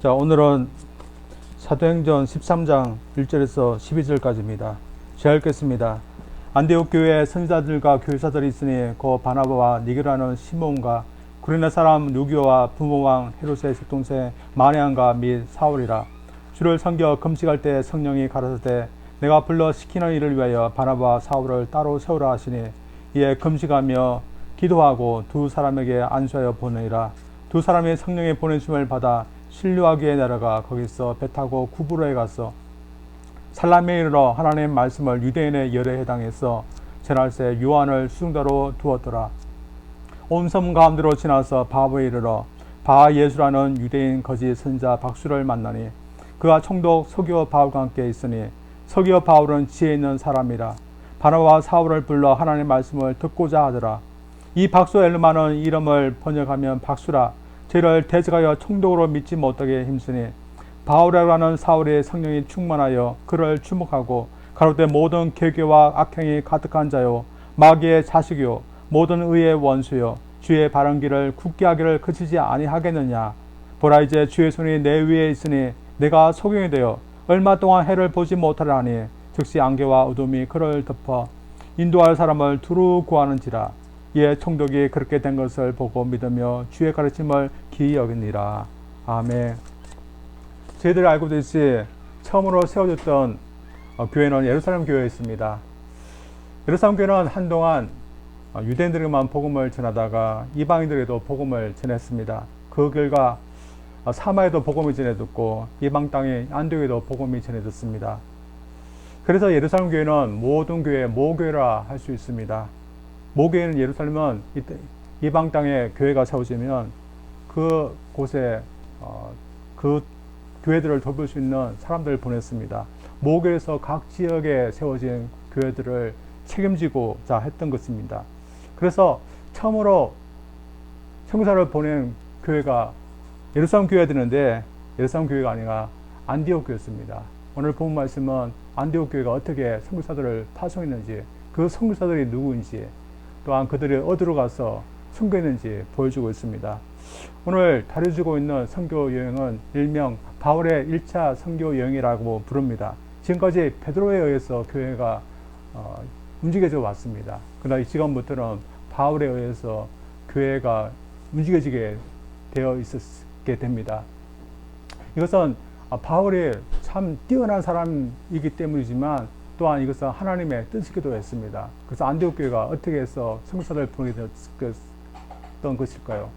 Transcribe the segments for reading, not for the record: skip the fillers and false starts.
자, 오늘은 사도행전 13장 1절에서 12절까지입니다. 제가 읽겠습니다. 안디옥 교회에 선지자들과 교사들이 있으니 그 바나바와 니게라는 시몬과 구레네 사람 루기오와 부모왕 헤롯의 적동생 마네안과 및 사울이라. 주를 섬겨 금식할 때 성령이 가라사대 내가 불러 시키는 일을 위하여 바나바와 사울을 따로 세우라 하시니 이에 금식하며 기도하고 두 사람에게 안수하여 보내니라. 두 사람이 성령의 보내심을 받아 실루아기에 내려가 거기서 배 타고 구브로에 가서 살라미에 이르러 하나님의 말씀을 유대인의 열에 해당해서 제날새 요한을 수중자로 두었더라. 온 섬 가운데로 지나서 바보에 이르러 바 예수라는 유대인 거짓 선지자 박수를 만나니 그가 총독 서기오 바울과 함께 있으니 서기오 바울은 지혜 있는 사람이라. 바나바와 사울을 불러 하나님의 말씀을 듣고자 하더라. 이 박수 엘르마는 이름을 번역하면 박수라. 저를 대적하여 총독으로 믿지 못하게 힘쓰니 바울이라고 하는 사울의 성령이 충만하여 그를 주목하고 가로되 모든 계교와 악행이 가득한 자요 마귀의 자식이요 모든 의의 원수요 주의 바른 길을 굳게 하기를 그치지 아니하겠느냐. 보라 이제 주의 손이 내 위에 있으니 내가 소경이 되어 얼마 동안 해를 보지 못하라니 즉시 안개와 어둠이 그를 덮어 인도할 사람을 두루 구하는지라. 이에 총독이 그렇게 된 것을 보고 믿으며 주의 가르침을 기이 여기니라. 아멘. 저희들이 알고 있듯이 처음으로 세워졌던 교회는 예루살렘 교회였습니다. 예루살렘 교회는 한동안 유대인들에게만 복음을 전하다가 이방인들에게도 복음을 전했습니다. 그 결과 사마에도 복음이 전해졌고 이방 땅의 안디옥에도 복음이 전해졌습니다. 그래서 예루살렘 교회는 모든 교회 모교회라 할 수 있습니다. 모교회는 예루살렘은 이방 땅에 교회가 세워지면 그 곳에 그 교회들을 돕을 수 있는 사람들을 보냈습니다. 모교에서 각 지역에 세워진 교회들을 책임지고자 했던 것입니다. 그래서 처음으로 선교사를 보낸 교회가 예루살렘 교회가 되는데 예루살렘 교회가 아니라 안디옥 교회였습니다. 오늘 본 말씀은 안디옥 교회가 어떻게 선교사들을 파송했는지, 그 선교사들이 누구인지, 또한 그들이 어디로 가서 선교했는지 보여주고 있습니다. 오늘 다뤄지고 있는 선교 여행은 일명 바울의 1차 선교 여행이라고 부릅니다. 지금까지 베드로에 의해서 교회가 움직여져 왔습니다. 그러나 이 시간부터는 바울에 의해서 교회가 움직여지게 되어 있었게 됩니다. 이것은 바울이 참 뛰어난 사람이기 때문이지만 또한 이것은 하나님의 뜻이기도 했습니다. 그래서 안디옥 교회가 어떻게 해서 선교사를 보내게 됐던 것일까요?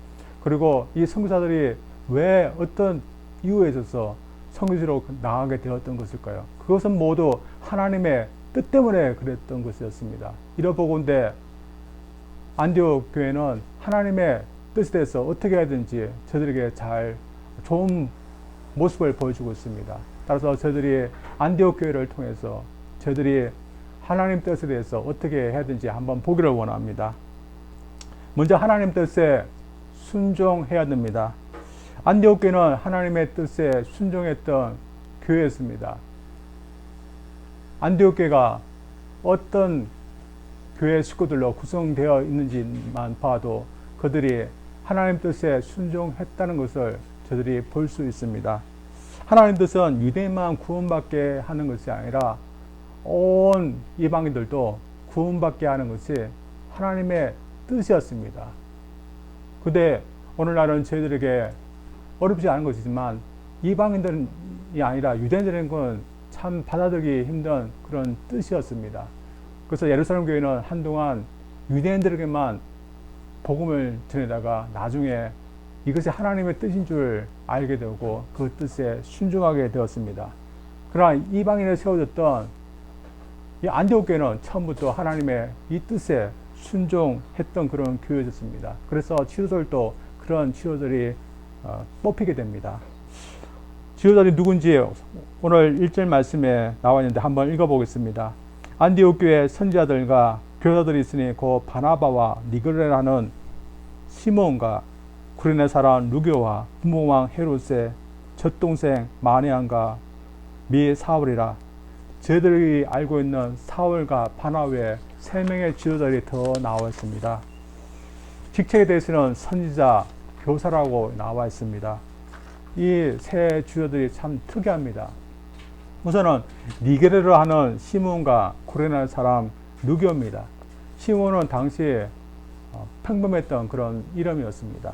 그리고 이 선교사들이 왜 어떤 이유에 있어서 선교지로 나가게 되었던 것일까요? 그것은 모두 하나님의 뜻 때문에 그랬던 것이었습니다. 이러보건대 안디옥 교회는 하나님의 뜻에 대해서 어떻게 해야 되는지 저들에게 잘 좋은 모습을 보여주고 있습니다. 따라서 저들이 안디옥 교회를 통해서 저들이 하나님 뜻에 대해서 어떻게 해야 되는지 한번 보기를 원합니다. 먼저 하나님 뜻에 순종해야 됩니다. 안디옥 교회는 하나님의 뜻에 순종했던 교회였습니다. 안디옥 교회가 어떤 교회 식구들로 구성되어 있는지만 봐도 그들이 하나님 뜻에 순종했다는 것을 저들이 볼 수 있습니다. 하나님 뜻은 유대인만 구원받게 하는 것이 아니라 온 이방인들도 구원받게 하는 것이 하나님의 뜻이었습니다. 근데 오늘날은 저희들에게 어렵지 않은 것이지만 이방인들이 아니라 유대인들에게는 참 받아들이기 힘든 그런 뜻이었습니다. 그래서 예루살렘 교회는 한동안 유대인들에게만 복음을 전하다가 나중에 이것이 하나님의 뜻인 줄 알게 되고 그 뜻에 순종하게 되었습니다. 그러나 이방인에 세워졌던 이 안디옥 교회는 처음부터 하나님의 이 뜻에 순종했던 그런 교회였습니다. 그래서 지도자들도 그런 지도자들이 뽑히게 됩니다. 지도자들이 누군지 오늘 1절 말씀에 나와 있는데 한번 읽어보겠습니다. 안디옥 교회 선지자들과 교사들이 있으니 그 바나바와 니게라는 시몬과 구레네 사람 루기오와 부모왕 헤롯의 젖동생 마네안과 미 사울이라. 저희들이 알고 있는 사울과 바나바 외에 3명의 지도자들이 더 나와 있습니다. 직책에 대해서는 선지자, 교사라고 나와 있습니다. 이 세 주요들이 참 특이합니다. 우선은 니게르를 하는 시몬과 구레네 사람 누교입니다. 시몬은 당시에 평범했던 그런 이름이었습니다.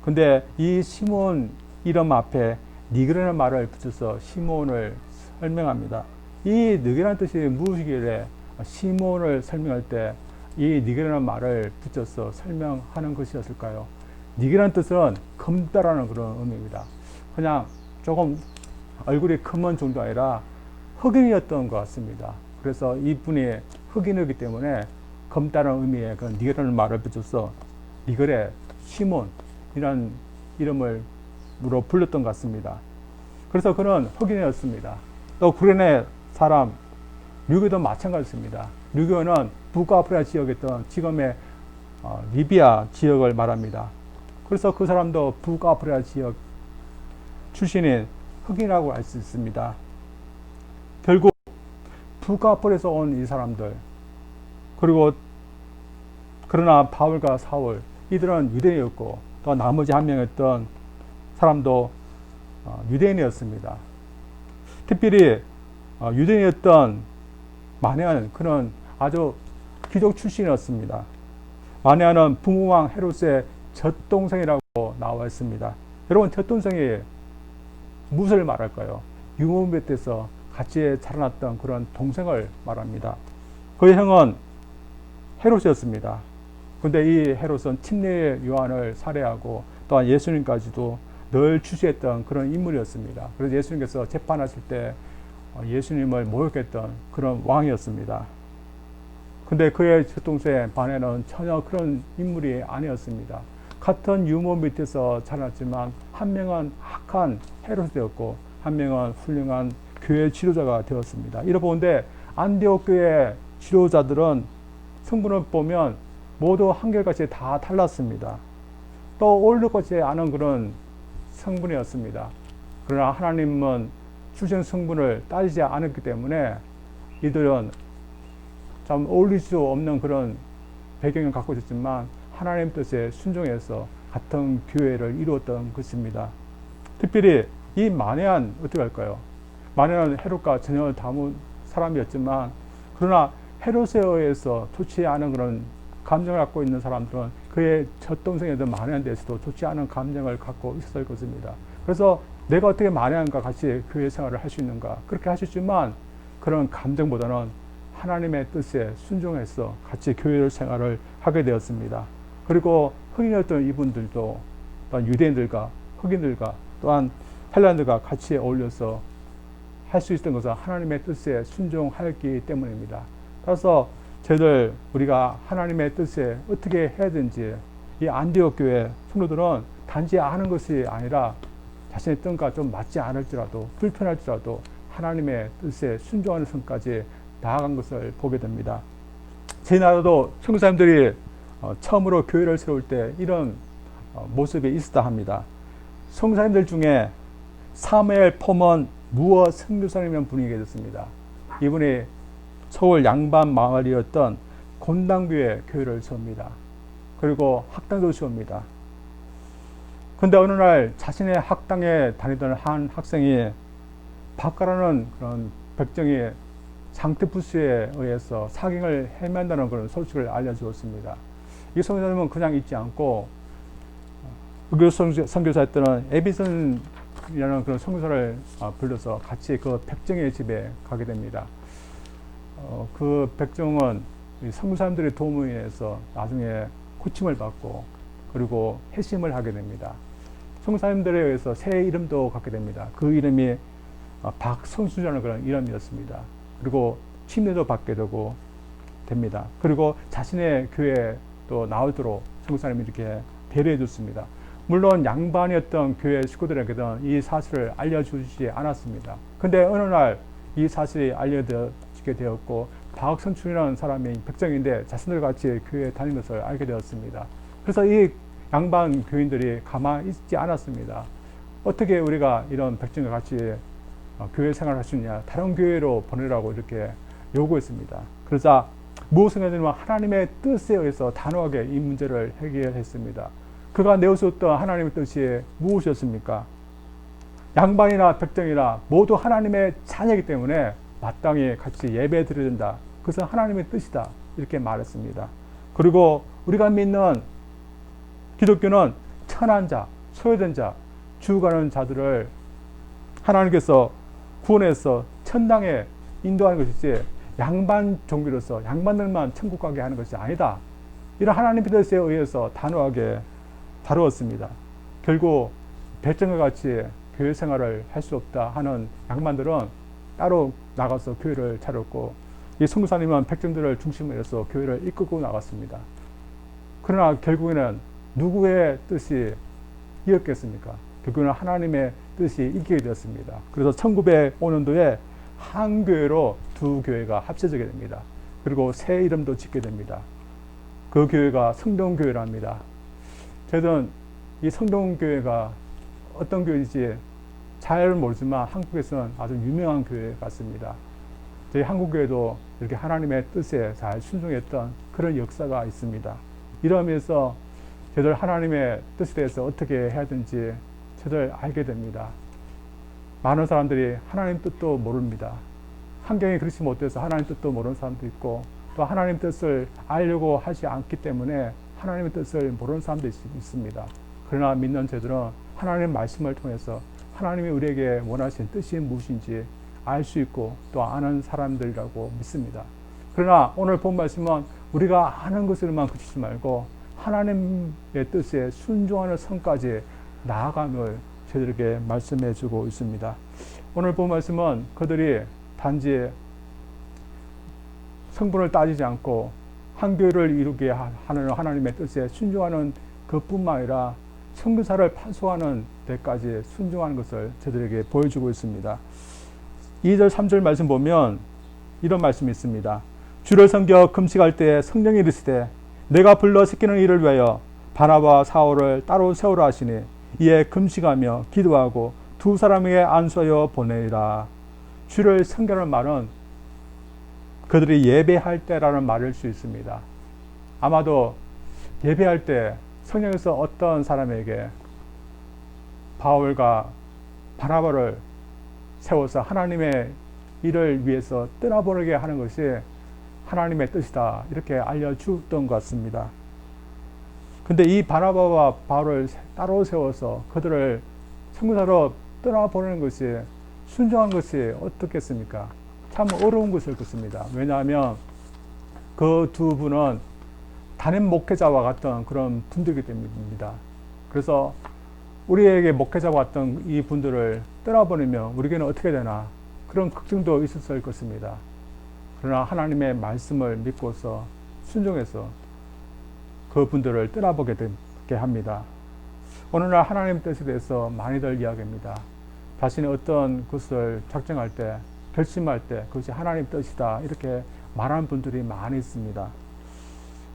근데 이 시몬 이름 앞에 니게르라는 말을 붙여서 시몬을 설명합니다. 이 니게르라는 뜻이 무엇이길래 시몬을 설명할 때 이 니게르라는 말을 붙여서 설명하는 것이었을까요? 니게르라는 뜻은 검다라는 그런 의미입니다. 그냥 조금 얼굴이 크면 정도 아니라 흑인이었던 것 같습니다. 그래서 이분이 흑인이기 때문에 검다라는 의미의 그 니게르라는 말을 붙여서 니게르 시몬이라는 이름을 물어 불렸던 것 같습니다. 그래서 그는 흑인이었습니다. 또 구레네 사람 류교도 마찬가지입니다. 류교는 북아프리카 지역에 있던 지금의 리비아 지역을 말합니다. 그래서 그 사람도 북아프리카 지역 출신인 흑인이라고 할 수 있습니다. 결국 북아프리카에서 온 이 사람들, 그리고 그러나 바울과 사울 이들은 유대인이었고 또 나머지 한 명이었던 사람도 유대인이었습니다. 특별히 유대인이었던 마네아는 그는 아주 귀족 출신이었습니다. 마네아는 부무왕 헤롯의 젖동생이라고 나와 있습니다. 여러분, 젖동생이 무엇을 말할까요? 유모배 때서 같이 자라났던 그런 동생을 말합니다. 그의 형은 헤롯이었습니다. 근데 이 헤롯은 침례 요한을 살해하고 또한 예수님까지도 늘 추시했던 그런 인물이었습니다. 그래서 예수님께서 재판하실 때 예수님을 모욕했던 그런 왕이었습니다. 근데 그의 젖동생 바네는 전혀 그런 인물이 아니었습니다. 같은 유모 밑에서 자랐지만 한 명은 악한 헤롯이 되었고 한 명은 훌륭한 교회 지도자가 되었습니다. 이러 보는데 안디옥 교회 지도자들은 성분을 보면 모두 한결같이 다 달랐습니다. 또 어울릴 것이 않은 그런 성분이었습니다. 그러나 하나님은 출생 성분을 따지지 않았기 때문에 이들은 참 어울릴 수 없는 그런 배경을 갖고 있었지만 하나님 뜻에 순종해서 같은 교회를 이루었던 것입니다. 특별히 이 마네안 어떻게 할까요? 마네아는 헤롯과 전혀 다른 사람이었지만 그러나 헤롯에 의해서 좋지 않은 그런 감정을 갖고 있는 사람들은 그의 젖동생이던 마네아에 대해서도 좋지 않은 감정을 갖고 있었을 것입니다. 그래서 내가 어떻게 마네아과 같이 교회 생활을 할 수 있는가 그렇게 하셨지만 그런 감정보다는 하나님의 뜻에 순종해서 같이 교회 생활을 하게 되었습니다. 그리고 흑인이었던 이분들도 또한 유대인들과 흑인들과 또한 헬란들과 같이 어울려서 할 수 있었던 것은 하나님의 뜻에 순종하였기 때문입니다. 따라서 저희들 우리가 하나님의 뜻에 어떻게 해야 되는지 이 안디옥 교회 성도들은 단지 아는 것이 아니라 자신의 뜻과 좀 맞지 않을지라도 불편할지라도 하나님의 뜻에 순종하는 선까지 나아간 것을 보게 됩니다. 제 나라도 선교사님들이 처음으로 교회를 세울 때 이런 모습이 있었다 합니다. 선교사님들 중에 사무엘 포먼 무어 선교사님이라는 분이 계셨습니다. 이분이 서울 양반 마을이었던 곤당교회 교회를 세웁니다. 그리고 학당도 세웁니다. 근데 어느 날 자신의 학당에 다니던 한 학생이 바카라는 그런 백정이 상트푸스에 의해서 사경을 헤맨다는 그런 소식을 알려주었습니다. 이 선교사님은 그냥 있지 않고 그 선교사였던 에비슨이라는 그런 선교사를 불러서 같이 그 백정의 집에 가게 됩니다. 그 백정은 선교사님들의 도움으로 인해서 나중에 고침을 받고 그리고 회심을 하게 됩니다. 선교사님들에 의해서 새 이름도 갖게 됩니다. 그 이름이 박성수라는 그런 이름이었습니다. 그리고 침례도 받게 되고 됩니다. 그리고 자신의 교회에 또 나오도록 선교사님이 이렇게 배려해 줬습니다. 물론 양반이었던 교회 식구들에게는 이 사실을 알려주지 않았습니다. 근데 어느 날 이 사실이 알려지게 되었고 박성춘이라는 사람이 백정인데 자신들 같이 교회에 다니는 것을 알게 되었습니다. 그래서 이 양반 교인들이 가만히 있지 않았습니다. 어떻게 우리가 이런 백정과 같이 교회 생활을 할 수 있냐, 다른 교회로 보내라고 이렇게 요구했습니다. 그러자 무엇을 하냐면 하나님의 뜻에 의해서 단호하게 이 문제를 해결했습니다. 그가 내어줬던 하나님의 뜻이 무엇이었습니까? 양반이나 백정이나 모두 하나님의 자녀이기 때문에 마땅히 같이 예배 드려야 된다. 그것은 하나님의 뜻이다. 이렇게 말했습니다. 그리고 우리가 믿는 기독교는 천한 자, 소외된 자, 죽어가는 자들을 하나님께서 구원해서 천당에 인도하는 것이지 양반 종교로서 양반들만 천국 가게 하는 것이 아니다. 이런 하나님의 뜻에 의해서 단호하게 다루었습니다. 결국 백정과 같이 교회 생활을 할 수 없다 하는 양반들은 따로 나가서 교회를 차렸고, 이 선교사님은 백정들을 중심으로 해서 교회를 이끌고 나갔습니다. 그러나 결국에는 누구의 뜻이 이었겠습니까? 결국에는 하나님의 뜻이 이기게 되었습니다. 그래서 1905년도에 한 교회로 두 교회가 합쳐지게 됩니다. 그리고 새 이름도 짓게 됩니다. 그 교회가 성동교회랍니다. 저는 이 성동교회가 어떤 교회인지 잘 모르지만 한국에서는 아주 유명한 교회 같습니다. 저희 한국교회도 이렇게 하나님의 뜻에 잘 순종했던 그런 역사가 있습니다. 이러면서 저들 하나님의 뜻에 대해서 어떻게 해야 되는지 저들 알게 됩니다. 많은 사람들이 하나님 뜻도 모릅니다. 환경이 그렇지 못해서 하나님 뜻도 모르는 사람도 있고, 또 하나님 뜻을 알려고 하지 않기 때문에 하나님의 뜻을 모르는 사람도 있습니다. 그러나 믿는 저들은 하나님의 말씀을 통해서 하나님이 우리에게 원하신 뜻이 무엇인지 알 수 있고 또 아는 사람들이라고 믿습니다. 그러나 오늘 본 말씀은 우리가 아는 것으로만 그치지 말고 하나님의 뜻에 순종하는 선까지 나아감을 저들에게 말씀해 주고 있습니다. 오늘 본 말씀은 그들이 단지 성분을 따지지 않고 한 교회를 이루게 하는 하나님의 뜻에 순종하는 그뿐만 아니라 선교사를 파송하는 데까지 순종하는 것을 저들에게 보여주고 있습니다. 2절 3절 말씀 보면 이런 말씀이 있습니다. 주를 섬겨 금식할 때 성령이 이르시되 내가 불러 시키는 일을 위하여 바나바와 사울을 따로 세우라 하시니 이에 금식하며 기도하고 두 사람에게 안수하여 보내리라. 주를 섬기라는 말은 그들이 예배할 때라는 말일 수 있습니다. 아마도 예배할 때 성령에서 어떤 사람에게 바울과 바나바를 세워서 하나님의 일을 위해서 떠나보내게 하는 것이 하나님의 뜻이다, 이렇게 알려주었던 것 같습니다. 근데 이 바나바와 바울을 따로 세워서 그들을 선교사로 떠나보내는 것이, 순종한 것이 어떻겠습니까? 참 어려운 것일 것입니다. 왜냐하면 그 두 분은 담임 목회자와 같은 그런 분들이기 때문입니다. 그래서 우리에게 목회자와 같은 이 분들을 떠나보내면 우리에게는 어떻게 되나, 그런 걱정도 있었을 것입니다. 그러나 하나님의 말씀을 믿고서 순종해서 그 분들을 떠나보게 되게 합니다. 오늘날 하나님의 뜻에 대해서 많이들 이야기합니다. 자신의 어떤 것을 작정할 때, 결심할 때 그것이 하나님의 뜻이다, 이렇게 말하는 분들이 많이 있습니다.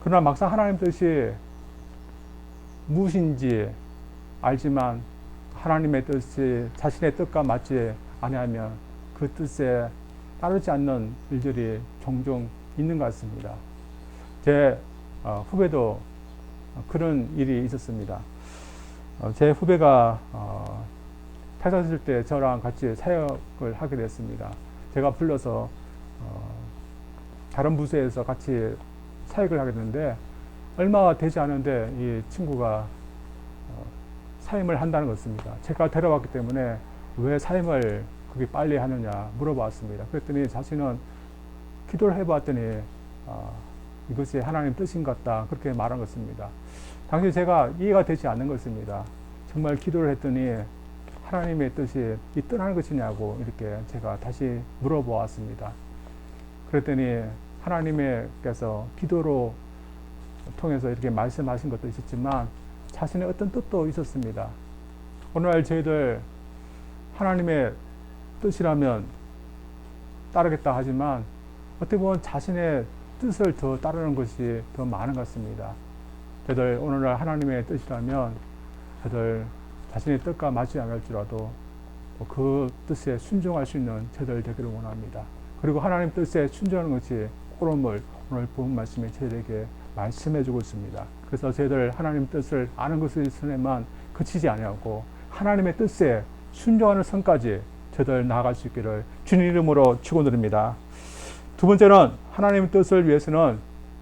그러나 막상 하나님의 뜻이 무엇인지 알지만 하나님의 뜻이 자신의 뜻과 맞지 아니하면 그 뜻에 따르지 않는 일들이 종종 있는 것 같습니다. 제 후배도 그런 일이 있었습니다. 제 후배가 퇴사 있을 때 저랑 같이 사역을 하게 됐습니다. 제가 불러서 다른 부서에서 같이 사역을 하게 됐는데 얼마 되지 않은데 이 친구가 사임을 한다는 것입니다. 제가 데려왔기 때문에 왜 사임을 그렇게 빨리 하느냐 물어봤습니다. 그랬더니 자신은 기도를 해봤더니 이것이 하나님 뜻인 것 같다, 그렇게 말한 것입니다. 당시 제가 이해가 되지 않는 것입니다. 정말 기도를 했더니 하나님의 뜻이 이 떠나는 것이냐고 이렇게 제가 다시 물어보았습니다. 그랬더니 하나님께서 기도로 통해서 이렇게 말씀하신 것도 있었지만 자신의 어떤 뜻도 있었습니다. 오늘날 저희들 하나님의 뜻이라면 따르겠다 하지만 어떻게 보면 자신의 뜻을 더 따르는 것이 더 많은 것 같습니다. 저희들 오늘날 하나님의 뜻이라면 저희들 자신의 뜻과 맞지 않을지라도 그 뜻에 순종할 수 있는 저희들 되기를 원합니다. 그리고 하나님 뜻에 순종하는 것이 옳음을 오늘 본 말씀에 저희에게 말씀해주고 있습니다. 그래서 저희들 하나님 뜻을 아는 것에만 그치지 아니하고 하나님의 뜻에 순종하는 선까지 저들 나아갈 수 있기를 주님 이름으로 축원드립니다. 두 번째는 하나님의 뜻을 위해서는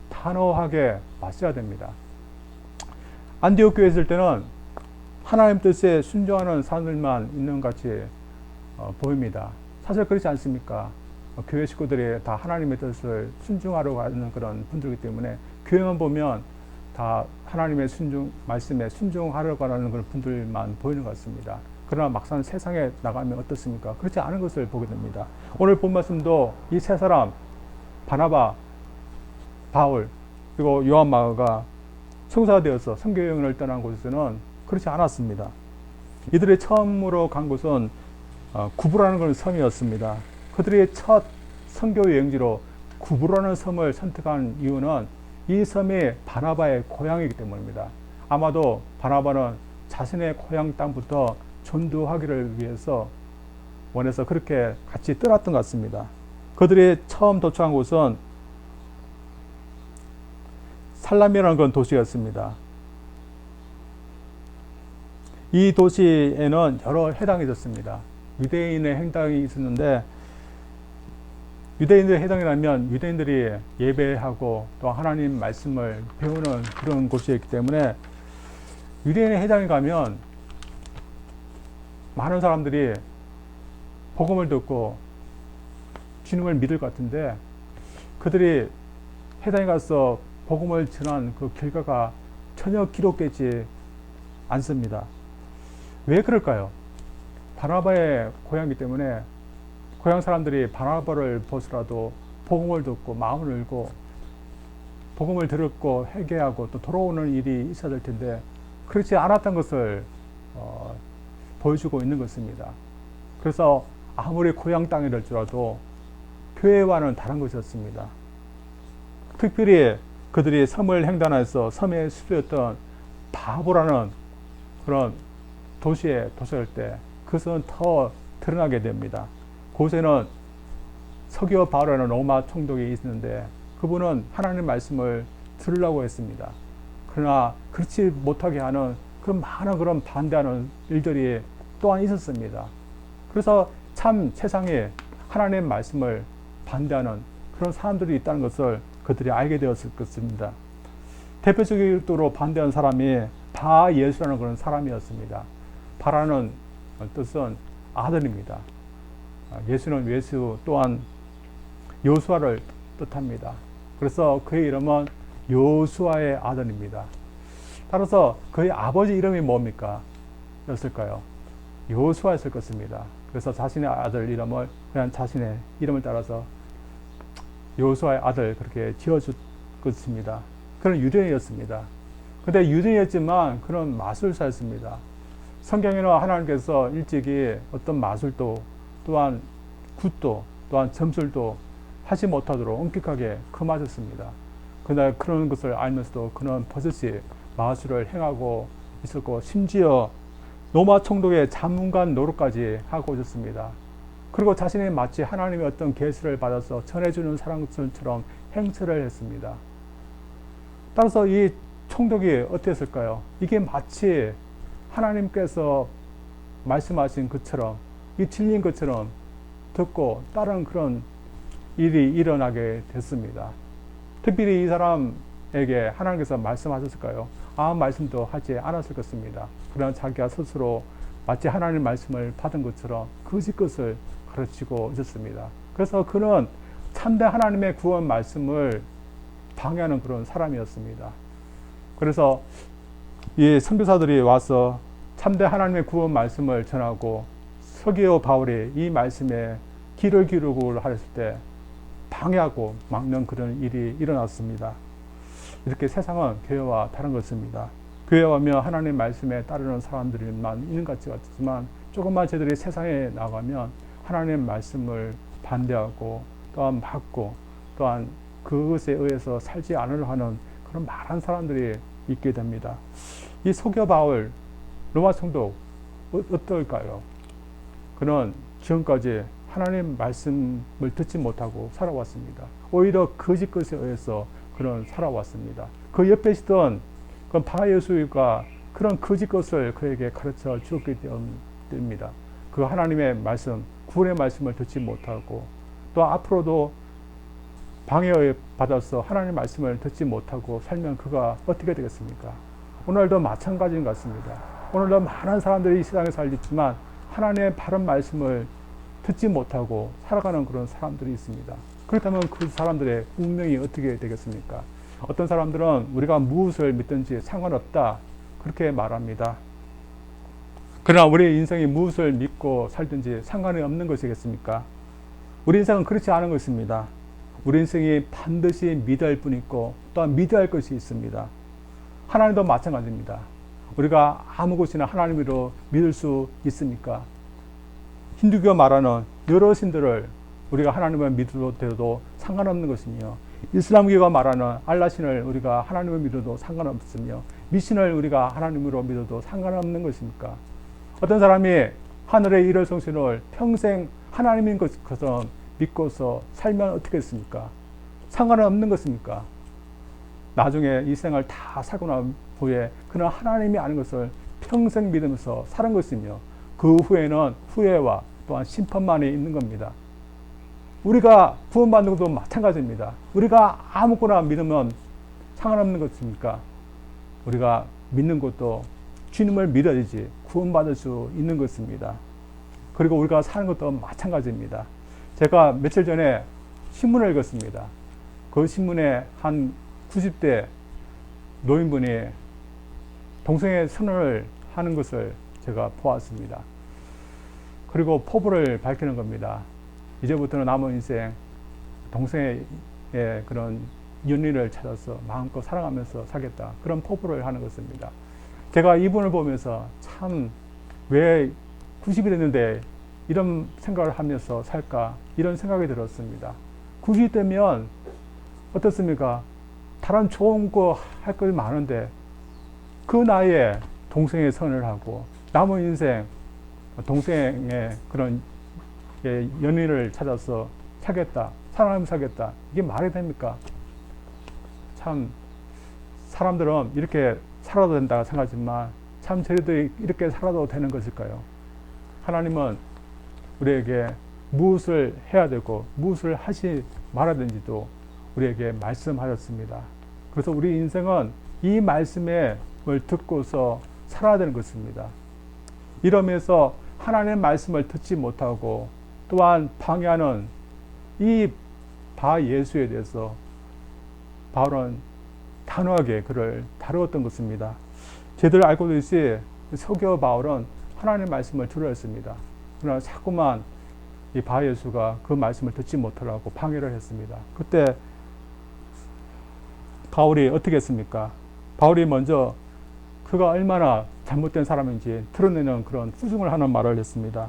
단호하게 맞서야 됩니다. 안디옥 교회에 있을 때는 하나님 뜻에 순종하는 사람들만 있는 것 같이 보입니다. 사실 그렇지 않습니까? 교회 식구들이 다 하나님의 뜻을 순종하러 가는 그런 분들이기 때문에 교회만 보면 다 하나님의 말씀에 순종하려고 하는 그런 분들만 보이는 것 같습니다. 그러나 막상 세상에 나가면 어떻습니까? 그렇지 않은 것을 보게 됩니다. 오늘 본 말씀도 이 세 사람, 바나바, 바울, 그리고 요한 마가가 성사가 되어서 선교 여행을 떠난 곳에서는 그렇지 않았습니다. 이들이 처음으로 간 곳은 구브라는 그런 섬이었습니다. 그들의 첫 선교 여행지로 구브라는 섬을 선택한 이유는 이 섬이 바나바의 고향이기 때문입니다. 아마도 바나바는 자신의 고향 땅부터 전도하기를 위해서 원해서 그렇게 같이 떠났던 것 같습니다. 그들이 처음 도착한 곳은 살람이라는 그런 도시였습니다. 이 도시에는 여러 해당이 있었습니다. 유대인의 해당이 있었는데, 유대인들의 해당이라면 유대인들이 예배하고 또 하나님 말씀을 배우는 그런 곳이었기 때문에 유대인의 해당에 가면 많은 사람들이 복음을 듣고 주님을 믿을 것 같은데, 그들이 해당에 가서 복음을 전한 그 결과가 전혀 기록되지 않습니다. 왜 그럴까요? 바나바의 고향이기 때문에 고향 사람들이 바나바를 보서라도 복음을 듣고 마음을 열고 복음을 들었고 회개하고 또 돌아오는 일이 있어야 될 텐데 그렇지 않았던 것을 보여주고 있는 것입니다. 그래서 아무리 고향 땅이랄지라도 교회와는 다른 것이었습니다. 특별히 그들이 섬을 횡단해서 섬의 수도였던 바보라는 그런 도시에 도착할 때 그것은 더 드러나게 됩니다. 그곳에는 서기오 바울이라는 로마 총독이 있는데 그분은 하나님의 말씀을 들으려고 했습니다. 그러나 그렇지 못하게 하는 그런 많은 그런 반대하는 일들이 또한 있었습니다. 그래서 참 세상에 하나님의 말씀을 반대하는 그런 사람들이 있다는 것을 그들이 알게 되었을 것입니다. 대표적으로 반대한 사람이 바 예수라는 그런 사람이었습니다. 바라는 뜻은 아들입니다. 예수는 외수 또한 요수아를 뜻합니다. 그래서 그의 이름은 요수아의 아들입니다. 따라서 그의 아버지 이름이 뭡니까? 였을까요? 요수아였을 것입니다. 그래서 자신의 아들 이름을 그냥 자신의 이름을 따라서 요수아의 아들 그렇게 지어줄 것입니다. 그는 유대인이었습니다. 근데 유대인이었지만 그는 마술사였습니다. 성경에는 하나님께서 일찍이 어떤 마술도 또한 굿도 또한 점술도 하지 못하도록 엄격하게 금하셨습니다. 그러나 그런 것을 알면서도 그는 버젓이 마술을 행하고 있었고 심지어 로마 총독의 자문관 노릇까지 하고 있었습니다. 그리고 자신이 마치 하나님의 어떤 계시를 받아서 전해주는 사람처럼 행세를 했습니다. 따라서 이 총독이 어땠을까요? 이게 마치 하나님께서 말씀하신 것처럼 이 틀린 것처럼 듣고 다른 그런 일이 일어나게 됐습니다. 특별히 이 사람에게 하나님께서 말씀하셨을까요? 아무 말씀도 하지 않았을 것입니다. 그러나 자기가 스스로 마치 하나님 말씀을 받은 것처럼 거짓 것을 가르치고 있었습니다. 그래서 그는 참된 하나님의 구원 말씀을 방해하는 그런 사람이었습니다. 그래서 이 선교사들이 와서 참된 하나님의 구원 말씀을 전하고 서기오 바울이 이 말씀에 귀를 기울이고 하였을 때 방해하고 막는 그런 일이 일어났습니다. 이렇게 세상은 교회와 다른 것입니다. 교회 오면 하나님 말씀에 따르는 사람들만 있는 것 같지만 조금만 저들이 세상에 나가면 하나님 말씀을 반대하고 또한 막고 또한 그것에 의해서 살지 않으려 하는 그런 많은 사람들이 있게 됩니다. 이 서기오 바울 로마 총독 어떨까요? 그는 지금까지 하나님 말씀을 듣지 못하고 살아왔습니다. 오히려 거짓 것에 의해서 그는 살아왔습니다. 그 옆에 있던 그 바 예수가 그런 거짓 것을 그에게 가르쳐 주었기 때문입니다. 그 하나님의 말씀, 구원의 말씀을 듣지 못하고 또 앞으로도 방해 받아서 하나님의 말씀을 듣지 못하고 살면 그가 어떻게 되겠습니까? 오늘도 마찬가지인 것 같습니다. 오늘도 많은 사람들이 이 세상에 살지만 하나님의 바른 말씀을 듣지 못하고 살아가는 그런 사람들이 있습니다. 그렇다면 그 사람들의 운명이 어떻게 되겠습니까? 어떤 사람들은 우리가 무엇을 믿든지 상관없다 그렇게 말합니다. 그러나 우리의 인생이 무엇을 믿고 살든지 상관이 없는 것이겠습니까? 우리 인생은 그렇지 않은 것입니다. 우리 인생이 반드시 믿어야 할 분이 있고 또한 믿어야 할 것이 있습니다. 하나님도 마찬가지입니다. 우리가 아무 것이나 하나님으로 믿을 수 있습니까? 힌두교가 말하는 여러 신들을 우리가 하나님을 믿어도 상관없는 것이며, 이슬람교가 말하는 알라신을 우리가 하나님을 믿어도 상관없으며, 미신을 우리가 하나님으로 믿어도 상관없는 것입니까? 어떤 사람이 하늘의 일월 성신을 평생 하나님인 것처럼 믿고서 살면 어떻게 했습니까? 상관은 없는 것입니까? 나중에 이 생을 다 살고 난 후에 그는 하나님이 아닌 것을 평생 믿으면서 사는 것이며, 그 후에는 후회와 또한 심판만이 있는 겁니다. 우리가 구원받는 것도 마찬가지입니다. 우리가 아무거나 믿으면 상관없는 것입니까? 우리가 믿는 것도 주님을 믿어야지 구원받을 수 있는 것입니다. 그리고 우리가 사는 것도 마찬가지입니다. 제가 며칠 전에 신문을 읽었습니다. 그 신문에 한 90대 노인분이 동성애 선언을 하는 것을 제가 보았습니다. 그리고 포부를 밝히는 겁니다. 이제부터는 남은 인생 동성애의 그런 연인을 찾아서 마음껏 사랑하면서 살겠다, 그런 포부를 하는 것입니다. 제가 이분을 보면서 참 왜 90이 됐는데 이런 생각을 하면서 살까, 이런 생각이 들었습니다. 90이 되면 어떻습니까? 다른 좋은 거 할 것이 많은데 그 나이에 동성애 선을 하고 남은 인생 동성애의 그런 연인을 찾아서 사겠다, 사랑하면 사겠다, 이게 말이 됩니까? 참 사람들은 이렇게 살아도 된다고 생각하지만 참 저희들이 이렇게 살아도 되는 것일까요? 하나님은 우리에게 무엇을 해야 되고 무엇을 하지 말아야 되는지도 우리에게 말씀하셨습니다. 그래서 우리 인생은 이 말씀을 듣고서 살아야 되는 것입니다. 이러면서 하나님의 말씀을 듣지 못하고 또한 방해하는 이 바 예수에 대해서 바울은 단호하게 그를 다루었던 것입니다. 저희들 알고 있듯이 서기와 바울은 하나님의 말씀을 들어야 했습니다. 그러나 자꾸만 이 바 예수가 그 말씀을 듣지 못하려고 방해를 했습니다. 그때 바울이 어떻게 했습니까? 바울이 먼저 그가 얼마나 잘못된 사람인지 드러내는 그런 후중을 하는 말을 했습니다.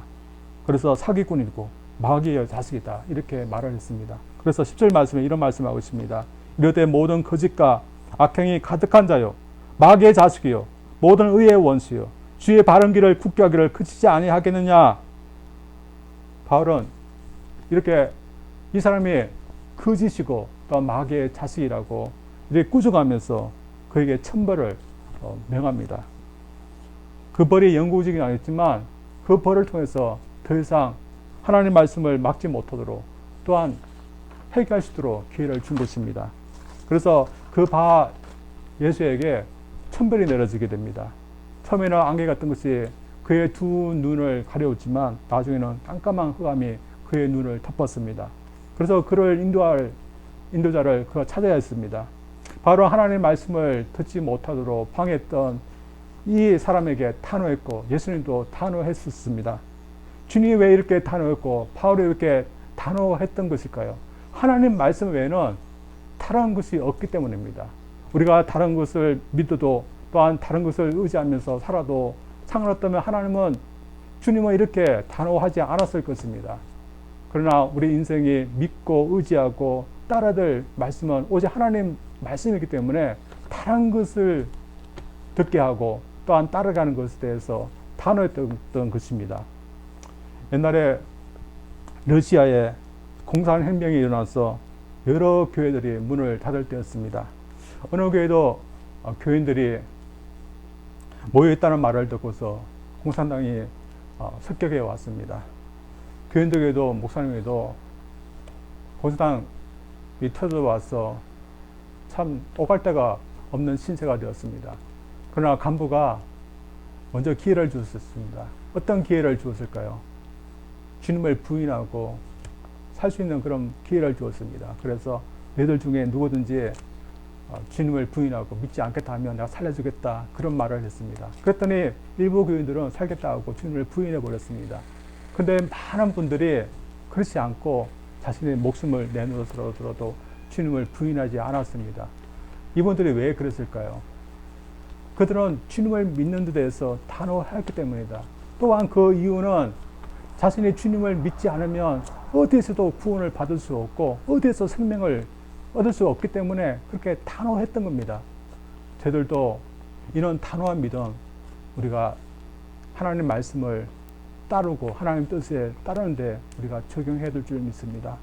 그래서 사기꾼이고 마귀의 자식이다, 이렇게 말을 했습니다. 그래서 10절 말씀에 이런 말씀하고 있습니다. 이르되 모든 거짓과 악행이 가득한 자요, 마귀의 자식이요, 모든 의의 원수요, 주의 바른 길을 굳게 하기를 그치지 아니하겠느냐. 바울은 이렇게 이 사람이 거짓이고 또 마귀의 자식이라고 이렇게 꾸중하면서 그에게 천벌을 명합니다. 그 벌이 영구직이 아니었지만 그 벌을 통해서 더 이상 하나님의 말씀을 막지 못하도록 또한 회개할 수 있도록 기회를 준 것입니다. 그래서 그 바 예수에게 천벌이 내려지게 됩니다. 처음에는 안개가 뜬 것이 그의 두 눈을 가려웠지만 나중에는 깜깜한 흑암이 그의 눈을 덮었습니다. 그래서 그를 인도할 인도자를 그가 찾아야 했습니다. 바로 하나님의 말씀을 듣지 못하도록 방해했던 이 사람에게 단호했고 예수님도 단호했었습니다. 주님이 왜 이렇게 단호했고 바울이 이렇게 단호했던 것일까요? 하나님 말씀 외에는 다른 것이 없기 때문입니다. 우리가 다른 것을 믿어도 또한 다른 것을 의지하면서 살아도 상관없다면 하나님은 주님은 이렇게 단호하지 않았을 것입니다. 그러나 우리 인생이 믿고 의지하고 따라야 될 말씀은 오직 하나님 말씀이기 때문에 다른 것을 듣게 하고 또한 따라가는 것에 대해서 단호했던 것입니다. 옛날에 러시아에 공산혁명이 일어나서 여러 교회들이 문을 닫을 때였습니다. 어느 교회도 교인들이 모여있다는 말을 듣고서 공산당이 습격해 왔습니다. 교인들에게도 목사님에게도 본당이 터져 와서 참 오갈 데가 없는 신세가 되었습니다. 그러나 간부가 먼저 기회를 주었습니다. 어떤 기회를 주었을까요? 주님을 부인하고 살 수 있는 그런 기회를 주었습니다. 그래서 너희들 중에 누구든지 주님을 부인하고 믿지 않겠다 하면 내가 살려주겠다, 그런 말을 했습니다. 그랬더니 일부 교인들은 살겠다 하고 주님을 부인해 버렸습니다. 근데 많은 분들이 그렇지 않고 자신의 목숨을 내놓으서라도 주님을 부인하지 않았습니다. 이분들이 왜 그랬을까요? 그들은 주님을 믿는 데 대해서 단호했기 때문이다. 또한 그 이유는 자신이 주님을 믿지 않으면 어디에서도 구원을 받을 수 없고 어디에서 생명을 얻을 수 없기 때문에 그렇게 단호했던 겁니다. 저희들도 이런 단호한 믿음, 우리가 하나님 말씀을 따르고 하나님 뜻에 따르는데 우리가 적용해야 될 줄 믿습니다.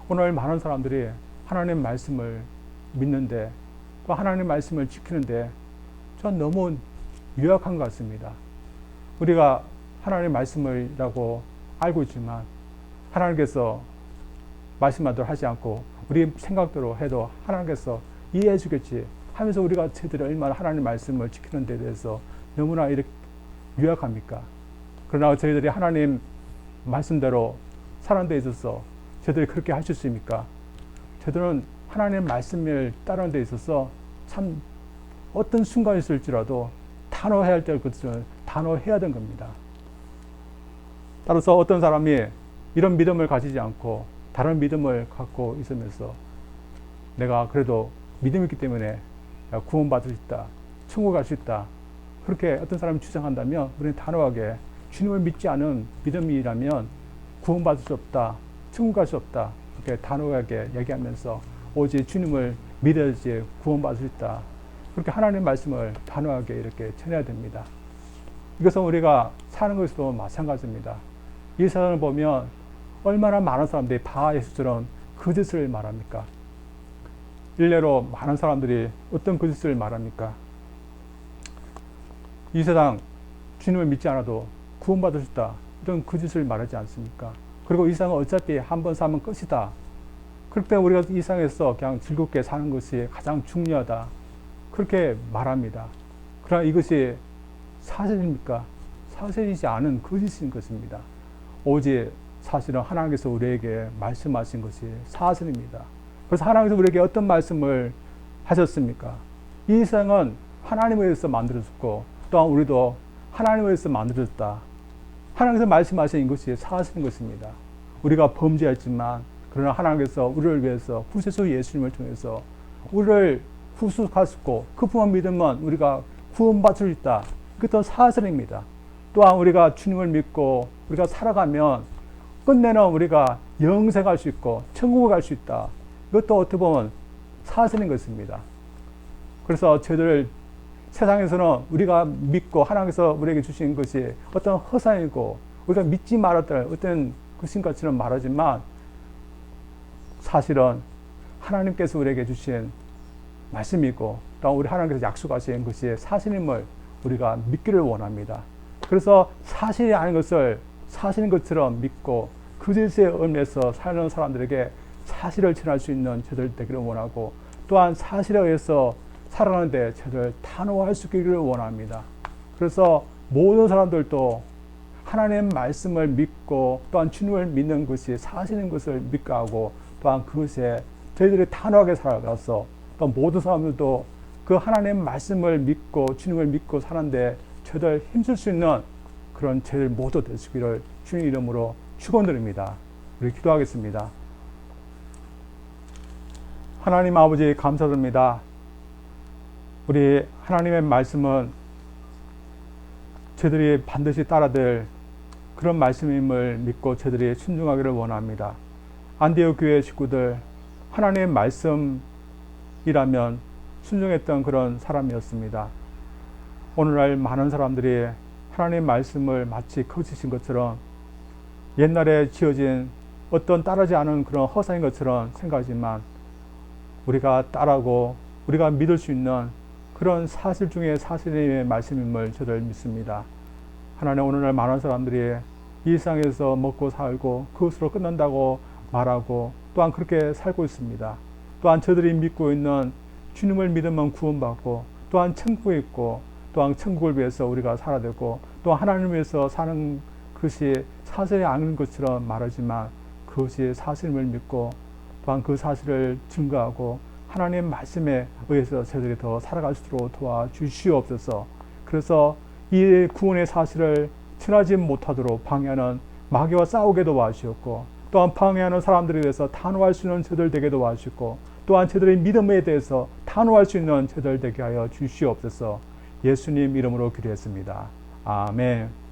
오늘 많은 사람들이 하나님 말씀을 믿는데 또 하나님 말씀을 지키는데 전 너무 유약한 것 같습니다. 우리가 하나님 말씀이라고 알고 있지만 하나님께서 말씀하도록 하지 않고 우리 생각대로 해도 하나님께서 이해해 주겠지 하면서 우리가 저희들이 얼마나 하나님 말씀을 지키는 데 대해서 너무나 이렇게 유약합니까? 그러나 저희들이 하나님 말씀대로 사는 데 있어서 저희들이 그렇게 할 수 있습니까? 저희들은 하나님 말씀을 따르는 데 있어서 참 어떤 순간이 있을지라도 단호해야 할 것을 단호해야 되는 겁니다. 따라서 어떤 사람이 이런 믿음을 가지지 않고 다른 믿음을 갖고 있으면서 내가 그래도 믿음이 있기 때문에 구원받을 수 있다, 천국 갈 수 있다, 그렇게 어떤 사람이 주장한다면 우리는 단호하게 주님을 믿지 않은 믿음이라면 구원받을 수 없다, 천국 갈 수 없다, 그렇게 단호하게 얘기하면서 오직 주님을 믿어야지 구원받을 수 있다, 그렇게 하나님 말씀을 단호하게 이렇게 전해야 됩니다. 이것은 우리가 사는 것도 마찬가지입니다. 이 세상을 보면 얼마나 많은 사람들이 바하 예수처럼 거짓을 말합니까? 일례로 많은 사람들이 어떤 거짓을 말합니까? 이 세상 주님을 믿지 않아도 구원받을 수 있다, 이런 거짓을 말하지 않습니까? 그리고 이 세상은 어차피 한 번 사면 끝이다, 그렇기 때문에 우리가 이 세상에서 그냥 즐겁게 사는 것이 가장 중요하다, 그렇게 말합니다. 그러나 이것이 사실입니까? 사실이지 않은 거짓인 것입니다. 오직 사실은 하나님께서 우리에게 말씀하신 것이 사실입니다. 그래서 하나님께서 우리에게 어떤 말씀을 하셨습니까? 이 세상은 하나님에 의해서 만들어졌고 또한 우리도 하나님에 의해서 만들어졌다, 하나님께서 말씀하신 것이 사실인 것입니다. 우리가 범죄했지만 그러나 하나님께서 우리를 위해서 구세주 예수님을 통해서 우리를 구속하셨고 그분만 믿으면 우리가 구원받을 수 있다, 그것도 사실입니다. 또한 우리가 주님을 믿고 우리가 살아가면 끝내는 우리가 영생할 수 있고 천국을 갈 수 있다, 이것도 어떻게 보면 사실인 것입니다. 그래서 저희들 세상에서는 우리가 믿고 하나님께서 우리에게 주신 것이 어떤 허상이고 우리가 믿지 말았던 어떤 것인 것처럼 말하지만 사실은 하나님께서 우리에게 주신 말씀이고 또 우리 하나님께서 약속하신 것이 사실임을 우리가 믿기를 원합니다. 그래서 사실이 아닌 것을 사실인 것처럼 믿고 거짓에 얽매여서 사는 사람들에게 사실을 전할 수 있는 저들 되기를 원하고 또한 사실에 의해서 살아가는데 저들 단호할 수 있기를 원합니다. 그래서 모든 사람들도 하나님의 말씀을 믿고 또한 주님을 믿는 것이 사실인 것을 믿고 하고 또한 그것에 저희들이 단호하게 살아가서 또 모든 사람들도 그 하나님의 말씀을 믿고 주님을 믿고 사는데 저희들 힘쓸 수 있는 그런 저희들 모두 되시기를 주님 이름으로 축원드립니다. 우리 기도하겠습니다. 하나님 아버지 감사드립니다. 우리 하나님의 말씀은 저희들이 반드시 따라야 될 그런 말씀임을 믿고 저희들이 순종하기를 원합니다. 안디옥 교회 식구들 하나님의 말씀이라면 순종했던 그런 사람이었습니다. 오늘날 많은 사람들이 하나님의 말씀을 마치 거짓인 것처럼 옛날에 지어진 어떤 따르지 않은 그런 허상인 것처럼 생각하지만 우리가 따르고 우리가 믿을 수 있는 그런 사실 중에 사실의 말씀임을 저들 믿습니다. 하나님, 오늘날 많은 사람들이 일상에서 먹고 살고 그것으로 끝난다고 말하고 또한 그렇게 살고 있습니다. 또한 저들이 믿고 있는 주님을 믿으면 구원받고 또한 천국에 있고 또한 천국을 위해서 우리가 살아야 되고 또 하나님을 위해서 사는 것이 사실이 아닌 것처럼 말하지만 그것이 사실임을 믿고 또한 그 사실을 증거하고 하나님 말씀에 의해서 저들이 더 살아갈 수 있도록 도와주시옵소서. 그래서 이 구원의 사실을 전하지 못하도록 방해하는 마귀와 싸우게 도와주셨고 또한 방해하는 사람들에 대해서 단호할 수 있는 저들 되게 도와주시고 또한 저들의 믿음에 대해서 단호할 수 있는 저들 되게 하여 주시옵소서. 예수님 이름으로 기도했습니다. 아멘.